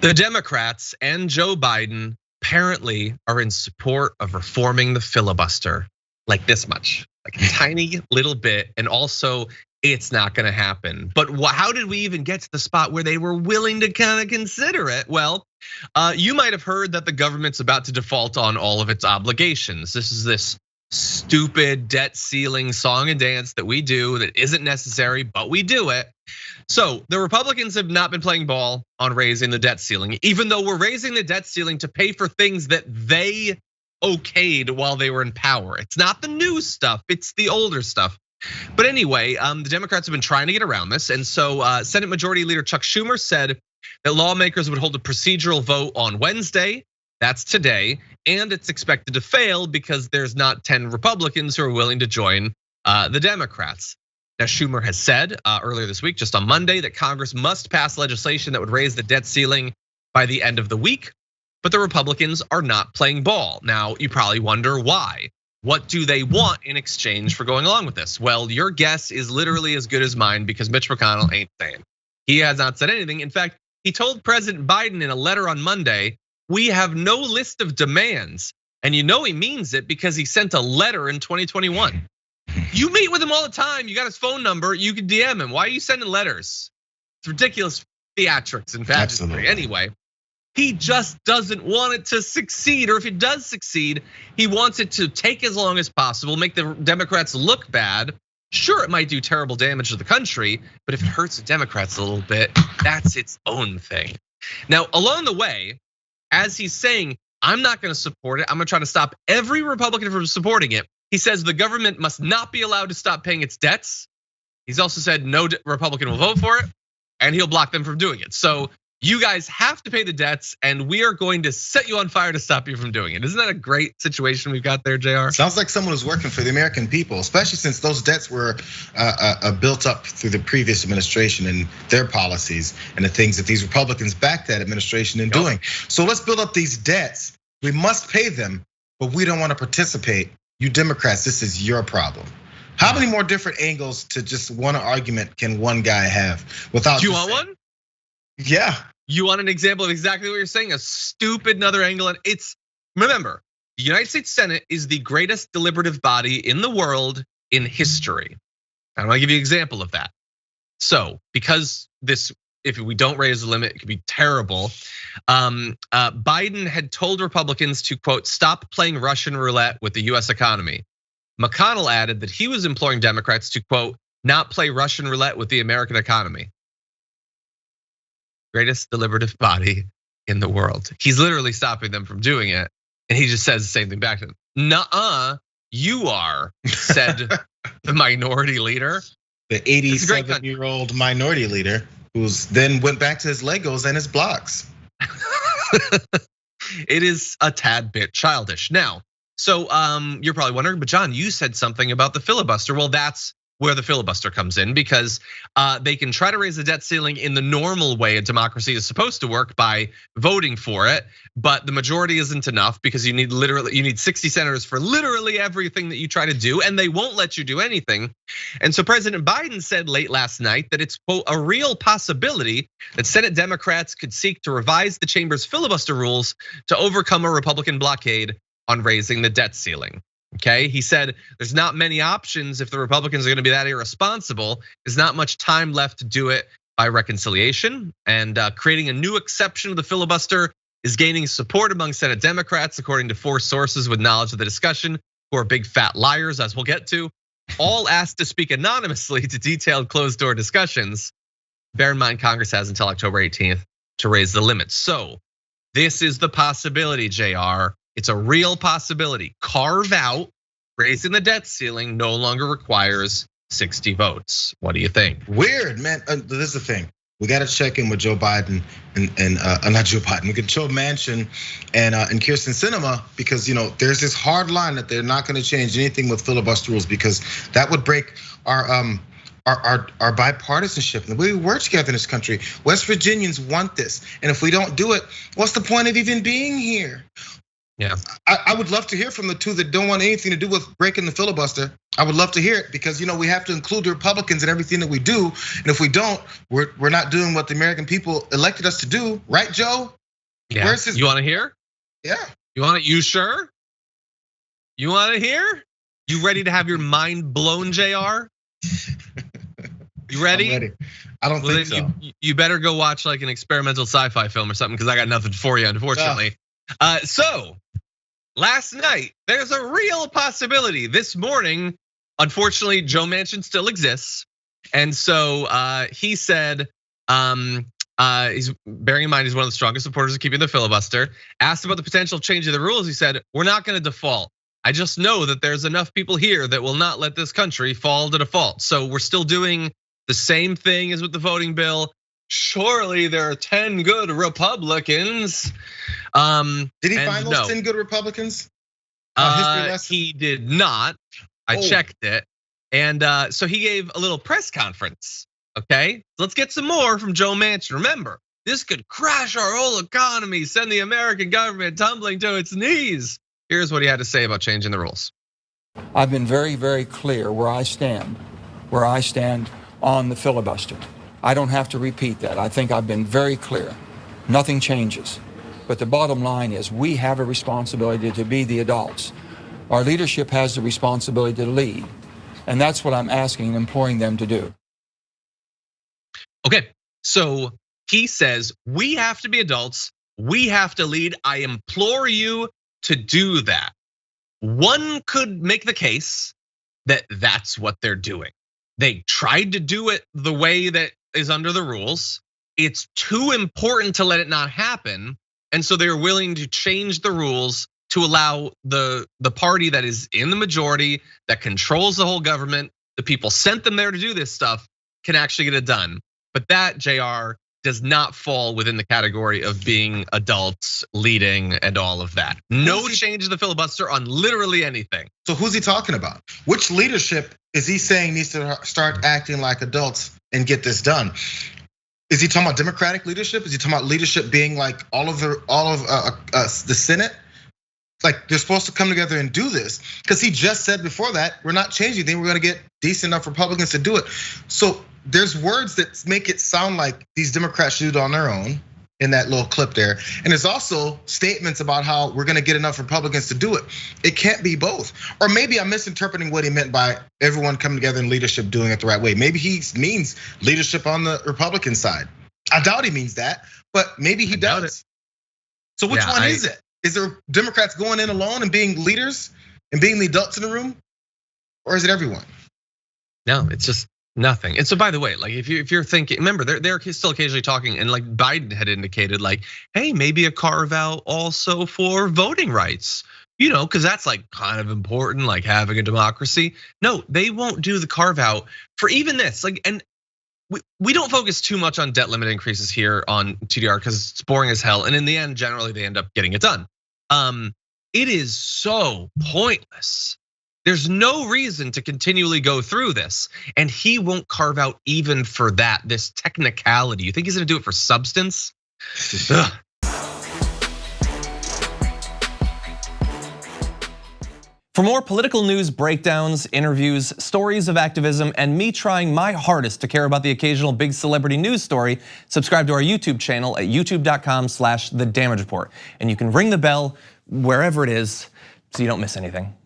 The Democrats and Joe Biden apparently are in support of reforming the filibuster, like this much, like a tiny little bit. And also, it's not gonna happen. But how did we even get to the spot where they were willing to kind of consider it? Well, you might have heard that the government's about to default on all of its obligations. This is this stupid debt ceiling song and dance that we do that isn't necessary, but we do it. So the Republicans have not been playing ball on raising the debt ceiling, even though we're raising the debt ceiling to pay for things that they okayed while they were in power. It's not the new stuff, it's the older stuff. But anyway, the Democrats have been trying to get around this. And so Senate Majority Leader Chuck Schumer said that lawmakers would hold a procedural vote on Wednesday. That's today, and it's expected to fail because there's not 10 Republicans who are willing to join the Democrats. Now, Schumer has said earlier this week, just on Monday, that Congress must pass legislation that would raise the debt ceiling by the end of the week, but the Republicans are not playing ball. Now, you probably wonder why. What do they want in exchange for going along with this? Well, your guess is literally as good as mine because Mitch McConnell ain't saying. He has not said anything. In fact, he told President Biden in a letter on Monday, we have no list of demands. And you know he means it because he sent a letter in 2021. You meet with him all the time. You got his phone number. You can DM him. Why are you sending letters? It's ridiculous theatrics and pageantry. Anyway, he just doesn't want it to succeed. Or if it does succeed, he wants it to take as long as possible, make the Democrats look bad. Sure, it might do terrible damage to the country, but if it hurts the Democrats a little bit, that's its own thing. Now, along the way, as he's saying, I'm not gonna support it. I'm gonna try to stop every Republican from supporting it. He says the government must not be allowed to stop paying its debts. He's also said no Republican will vote for it, and he'll block them from doing it. So you guys have to pay the debts, and we are going to set you on fire to stop you from doing it. Isn't that a great situation we've got there, JR? Sounds like someone who's working for the American people, especially since those debts were built up through the previous administration and their policies and the things that these Republicans backed that administration in doing. So let's build up these debts. We must pay them, but we don't want to participate. You Democrats, this is your problem. How many more different angles to just one argument can one guy have without? Do you want one? Yeah. You want an example of exactly what you're saying? A stupid another angle. And it's, remember, the United States Senate is the greatest deliberative body in the world in history. I want to give you an example of that. So because this, if we don't raise the limit, it could be terrible. Biden had told Republicans to quote, stop playing Russian roulette with the US economy. McConnell added that he was imploring Democrats to quote, not play Russian roulette with the American economy. Greatest deliberative body in the world. He's literally stopping them from doing it. And he just says the same thing back to them. Nuh-uh, you are, said the minority leader. The 87-year-old minority leader who's then went back to his Legos and his blocks. It is a tad bit childish. Now, so you're probably wondering, but John, you said something about the filibuster. Well, that's where the filibuster comes in because they can try to raise the debt ceiling in the normal way a democracy is supposed to work by voting for it, but the majority isn't enough because you need 60 senators for literally everything that you try to do, and they won't let you do anything. And so President Biden said late last night that it's quote a real possibility that Senate Democrats could seek to revise the chamber's filibuster rules to overcome a Republican blockade on raising the debt ceiling. Okay, he said there's not many options if the Republicans are going to be that irresponsible. There's not much time left to do it by reconciliation, and creating a new exception to the filibuster is gaining support among Senate Democrats, according to 4 sources with knowledge of the discussion, who are big fat liars, as we'll get to, all asked to speak anonymously to detailed closed door discussions. Bear in mind, Congress has until October 18th to raise the limits. So this is the possibility, JR. It's a real possibility. Carve out, raising the debt ceiling no longer requires 60 votes. What do you think? Weird, man. This is the thing. We got to check in with Joe Biden and not Joe Biden. We could Joe Manchin and Kyrsten Sinema because there's this hard line that they're not going to change anything with filibuster rules because that would break our bipartisanship and the way we work together in this country. West Virginians want this, and if we don't do it, what's the point of even being here? Yeah. I would love to hear from the two that don't want anything to do with breaking the filibuster. I would love to hear it because we have to include the Republicans in everything that we do. And if we don't, we're not doing what the American people elected us to do, right, Joe? Yeah. You want to hear? Yeah. You sure? You want to hear? You ready to have your mind blown, JR? You ready? I'm ready. I don't think so. You better go watch like an experimental sci-fi film or something because I got nothing for you, unfortunately. So last night, there's a real possibility. This morning, unfortunately, Joe Manchin still exists. And so he said, he's bearing in mind he's one of the strongest supporters of keeping the filibuster. Asked about the potential change of the rules, he said, "We're not gonna default. I just know that there's enough people here that will not let this country fall to default. So we're still doing the same thing as with the voting bill. Surely there are 10 good Republicans." Did he find those 10 good Republicans? He did not. I checked it. And so he gave a little press conference. Okay, let's get some more from Joe Manchin. Remember, this could crash our whole economy, send the American government tumbling to its knees. Here's what he had to say about changing the rules. I've been very, very clear where I stand on the filibuster. I don't have to repeat that. I think I've been very clear. Nothing changes. But the bottom line is we have a responsibility to be the adults. Our leadership has the responsibility to lead. And that's what I'm asking and imploring them to do. Okay, so he says we have to be adults. We have to lead. I implore you to do that. One could make the case that that's what they're doing. They tried to do it the way that is under the rules. It's too important to let it not happen. And so they're willing to change the rules to allow the party that is in the majority, that controls the whole government, the people sent them there to do this stuff, can actually get it done. But that, JR, does not fall within the category of being adults, leading, and all of that. No change to the filibuster on literally anything. So who's he talking about? Which leadership is he saying needs to start acting like adults and get this done? Is he talking about Democratic leadership? Is he talking about leadership being like all of the Senate? Like they're supposed to come together and do this because he just said before that we're not changing anything. We're gonna get decent enough Republicans to do it. So there's words that make it sound like these Democrats should do it on their own in that little clip there. And there's also statements about how we're gonna get enough Republicans to do it. It can't be both. Or maybe I'm misinterpreting what he meant by everyone coming together in leadership doing it the right way. Maybe he means leadership on the Republican side. I doubt he means that, but maybe he does. So which one is it? Is there Democrats going in alone and being leaders and being the adults in the room? Or is it everyone? No, it's just nothing. And so, by the way, like if you're thinking, remember they're still occasionally talking, and like Biden had indicated, like, hey, maybe a carve out also for voting rights, because that's like kind of important, like having a democracy. No, they won't do the carve out for even this. Like, and we don't focus too much on debt limit increases here on TDR because it's boring as hell, and in the end, generally they end up getting it done. It is so pointless. There's no reason to continually go through this, and he won't carve out even for that, this technicality. You think he's gonna do it for substance? For more political news breakdowns, interviews, stories of activism, and me trying my hardest to care about the occasional big celebrity news story, subscribe to our YouTube channel at youtube.com/The Damage Report. And you can ring the bell wherever it is so you don't miss anything.